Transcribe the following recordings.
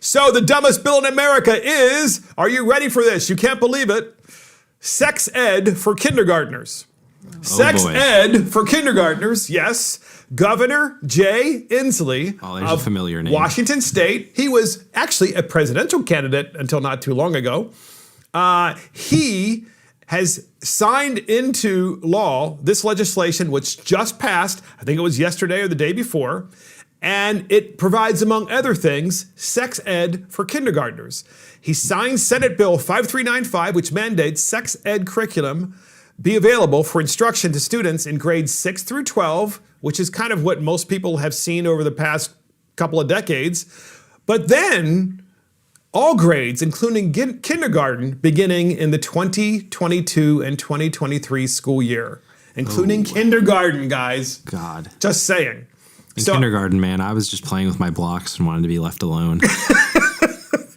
So the dumbest bill in America is, are you ready for this? You can't believe it. Sex ed for kindergartners. Sex ed for kindergartners, yes. Governor Jay Inslee there's a familiar name. Washington State. He was actually a presidential candidate until not too long ago. He has signed into law this legislation, which just passed, I think it was yesterday or the day before, and it provides, among other things, sex ed for kindergartners. He signed Senate Bill 5395, which mandates sex ed curriculum be available for instruction to students in grades 6 through 12, which is kind of what most people have seen over the past couple of decades. But then all grades, including kindergarten, beginning in the 2022 and 2023 school year, including kindergarten, guys. God. Just saying. In kindergarten, man, I was just playing with my blocks and wanted to be left alone.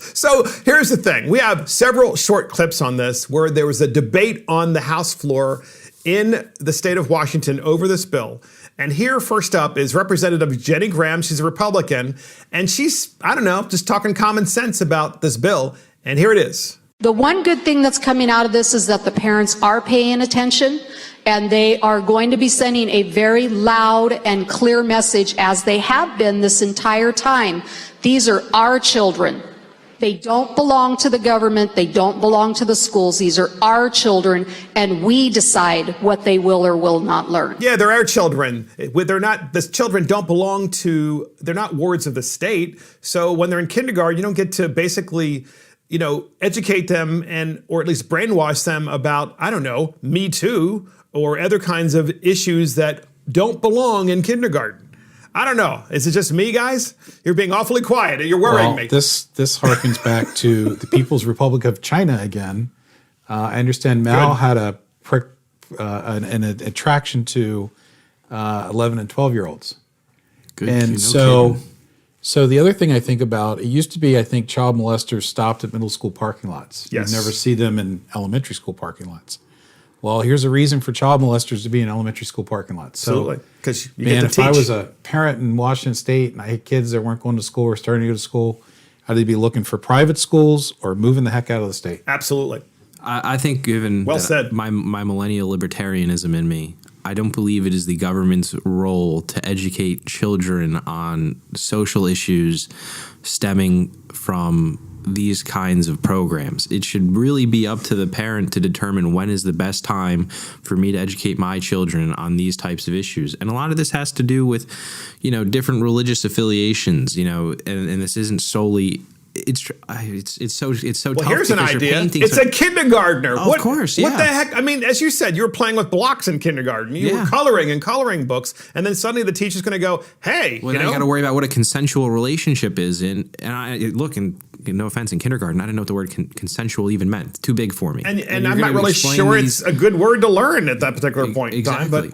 So here's the thing. We have several short clips on this where there was a debate on the House floor in the state of Washington over this bill. And here, first up, is Representative Jenny Graham. She's a Republican. And she's, I don't know, just talking common sense about this bill. And here it is. The one good thing that's coming out of this is that the parents are paying attention, and they are going to be sending a very loud and clear message, as they have been this entire time. These are our children. They don't belong to the government. They don't belong to the schools. These are our children, and we decide what they will or will not learn. Yeah, they're our children. The children don't belong to, they're not wards of the state. So when they're in kindergarten, you don't get to basically, educate them or at least brainwash them about, I don't know, Me Too or other kinds of issues that don't belong in kindergarten. I don't know. Is it just me, guys? You're being awfully quiet. You're worrying me. This harkens back to the People's Republic of China again. I understand Mao had an attraction to 11 and 12-year-olds. Good. And so the other thing I think about, it used to be, I think, child molesters stopped at middle school parking lots. Yes. You never see them in elementary school parking lots. Well, here's a reason for child molesters to be in elementary school parking lots. Absolutely. Because if I was a parent in Washington State and I had kids that weren't going to school or starting to go to school, I'd either be looking for private schools or moving the heck out of the state. Absolutely. I think given my millennial libertarianism in me, I don't believe it is the government's role to educate children on social issues stemming from these kinds of programs. It should really be up to the parent to determine when is the best time for me to educate my children on these types of issues. And a lot of this has to do with, different religious affiliations, and this isn't solely. It's so well, tough. Here's an idea. It's a kindergartner. Of course, yeah. What the heck? I mean, as you said, you were playing with blocks in kindergarten. You were coloring in coloring books, and then suddenly the teacher's going to go, "Hey, well, now you got to worry about what a consensual relationship is." And no offense, in kindergarten, I didn't know what the word consensual even meant. It's too big for me. And I'm not really sure it's a good word to learn at that particular point in time. But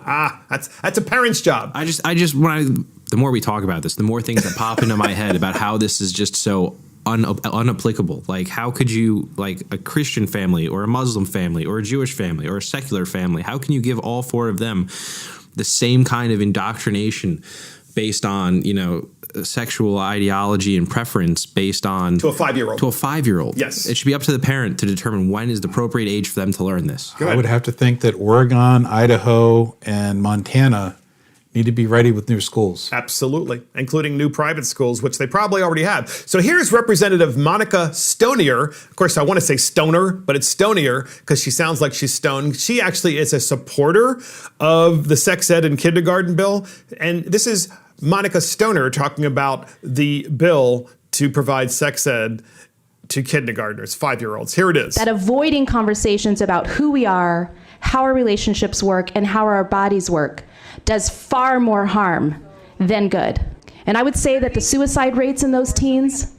that's a parent's job. The more we talk about this, the more things that pop into my head about how this is just so unapplicable. Like, how could you, like a Christian family or a Muslim family or a Jewish family or a secular family, how can you give all four of them the same kind of indoctrination based on, sexual ideology and preference based on to a 5-year-old? To a 5-year-old. Yes. It should be up to the parent to determine when is the appropriate age for them to learn this. I would have to think that Oregon, Idaho, and Montana need to be ready with new schools. Absolutely, including new private schools, which they probably already have. So here's Representative Monica Stonier. Of course, I want to say Stoner, but it's Stonier because she sounds like she's stoned. She actually is a supporter of the sex ed and kindergarten bill. And this is Monica Stoner talking about the bill to provide sex ed to kindergartners, 5-year-olds. Here it is. That avoiding conversations about who we are, how our relationships work, and how our bodies work does far more harm than good. And I would say that the suicide rates in those teens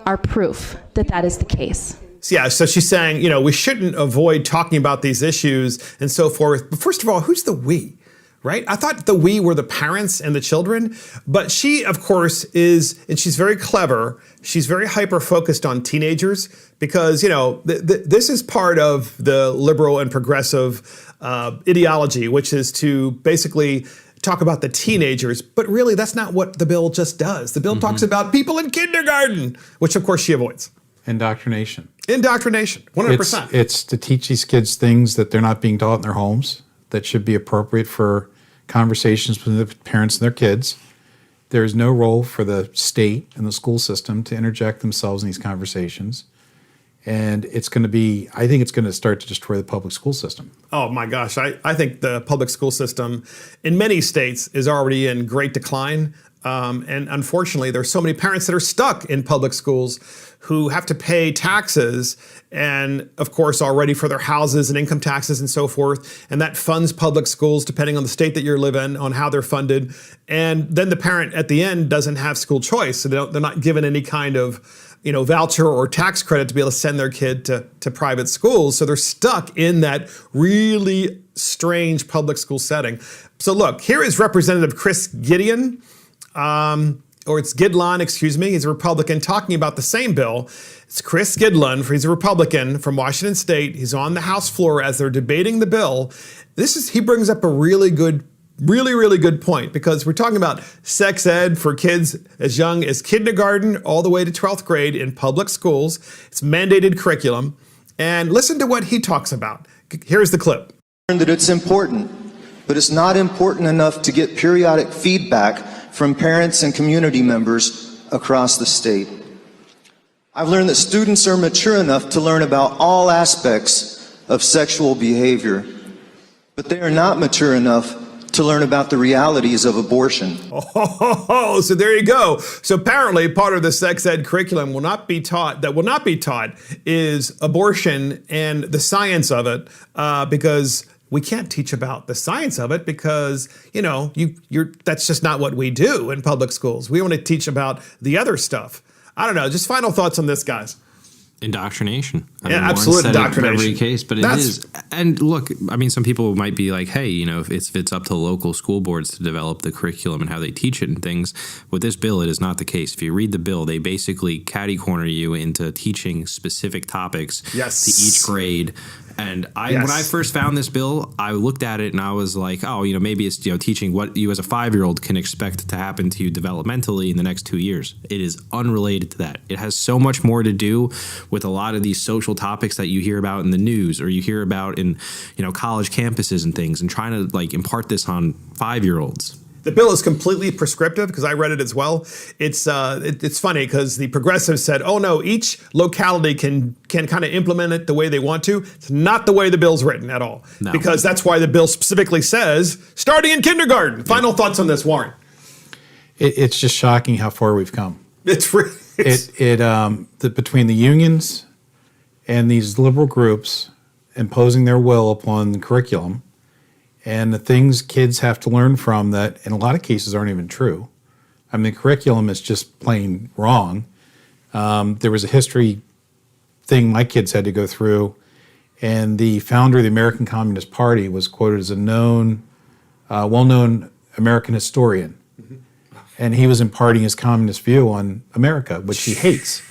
are proof that that is the case. Yeah, so she's saying, we shouldn't avoid talking about these issues and so forth. But first of all, who's the we? Right? I thought the we were the parents and the children, but she, of course, is, and she's very clever. She's very hyper-focused on teenagers because, this is part of the liberal and progressive ideology, which is to basically talk about the teenagers, but really that's not what the bill just does. The bill talks about people in kindergarten, which of course she avoids. Indoctrination. Indoctrination, 100%. It's to teach these kids things that they're not being taught in their homes that should be appropriate for conversations between the parents and their kids. There's no role for the state and the school system to interject themselves in these conversations. And it's going to be, I think it's going to start to destroy the public school system. Oh my gosh, I think the public school system in many states is already in great decline. And unfortunately, there's so many parents that are stuck in public schools who have to pay taxes and, of course, already for their houses and income taxes and so forth. And that funds public schools, depending on the state that you live in, on how they're funded. And then the parent at the end doesn't have school choice. So they're not given any kind of voucher or tax credit to be able to send their kid to private schools. So they're stuck in that really strange public school setting. So look, here is Representative Chris Gideon. Or it's Gidlon, excuse me. He's a Republican talking about the same bill. It's Chris Gidlon. He's a Republican from Washington State. He's on the House floor as they're debating the bill. He brings up a really good point, because we're talking about sex ed for kids as young as kindergarten all the way to 12th grade in public schools. It's mandated curriculum. And listen to what he talks about. Here's the clip. That it's important, but it's not important enough to get periodic feedback from parents and community members across the state. I've learned that students are mature enough to learn about all aspects of sexual behavior, but they are not mature enough to learn about the realities of abortion. Oh, so there you go. So apparently part of the sex ed curriculum will not be taught is abortion and the science of it, because we can't teach about the science of it because, that's just not what we do in public schools. We want to teach about the other stuff. I don't know. Just final thoughts on this, guys. Indoctrination. Absolute indoctrination. Every case, but it is. And look, some people might be like, hey, if it's up to local school boards to develop the curriculum and how they teach it and things. With this bill, it is not the case. If you read the bill, they basically catty corner you into teaching specific topics to each grade. And when I first found this bill, I looked at it and I was like, oh, maybe it's teaching what you as a 5-year-old can expect to happen to you developmentally in the next 2 years. It is unrelated to that. It has so much more to do with a lot of these social topics that you hear about in the news or you hear about in college campuses and things, and trying to impart this on 5-year-olds. The bill is completely prescriptive, because I read it as well. It's funny because the progressives said, oh no, each locality can kind of implement it the way they want to. It's not the way the bill's written at all. No. Because that's why the bill specifically says starting in kindergarten. Final thoughts on this, Warren? It's just shocking how far we've come. Between the unions and these liberal groups imposing their will upon the curriculum, and the things kids have to learn from that in a lot of cases aren't even true. The curriculum is just plain wrong. There was a history thing my kids had to go through, and the founder of the American Communist Party was quoted as a well-known American historian. Mm-hmm. And he was imparting his communist view on America, which he hates.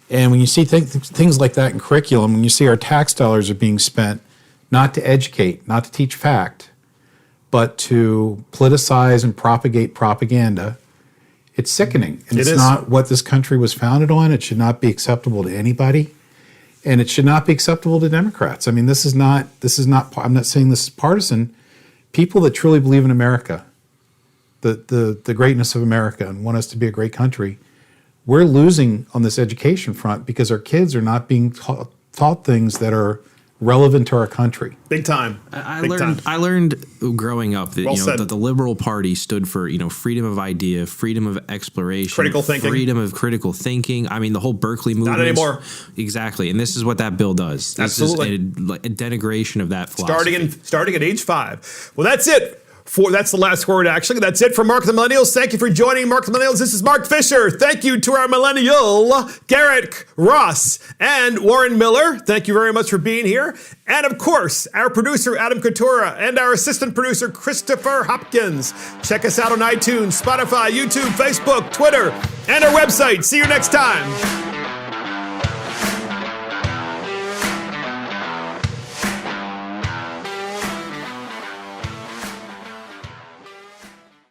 And when you see things like that in curriculum, when you see our tax dollars are being spent not to educate, not to teach fact, but to politicize and propagate propaganda, it's sickening. And it's not what this country was founded on. It should not be acceptable to anybody. And it should not be acceptable to Democrats. this is not, I'm not saying this is partisan. People that truly believe in America, the greatness of America, and want us to be a great country, we're losing on this education front because our kids are not being taught things that are relevant to our country. Big time. I learned growing up that that the Liberal Party stood for freedom of idea, freedom of exploration, critical thinking, freedom of critical thinking. The whole Berkeley movement. Not anymore. Exactly, and this is what that bill does. Absolutely, this is a denigration of that philosophy. Starting at age 5. Well, that's it. That's the last word, actually. That's it for Mark the Millennials. Thank you for joining Mark the Millennials. This is Mark Fisher. Thank you to our millennial, Garrett Ross and Warren Miller. Thank you very much for being here. And of course, our producer, Adam Coutura, and our assistant producer, Christopher Hopkins. Check us out on iTunes, Spotify, YouTube, Facebook, Twitter, and our website. See you next time.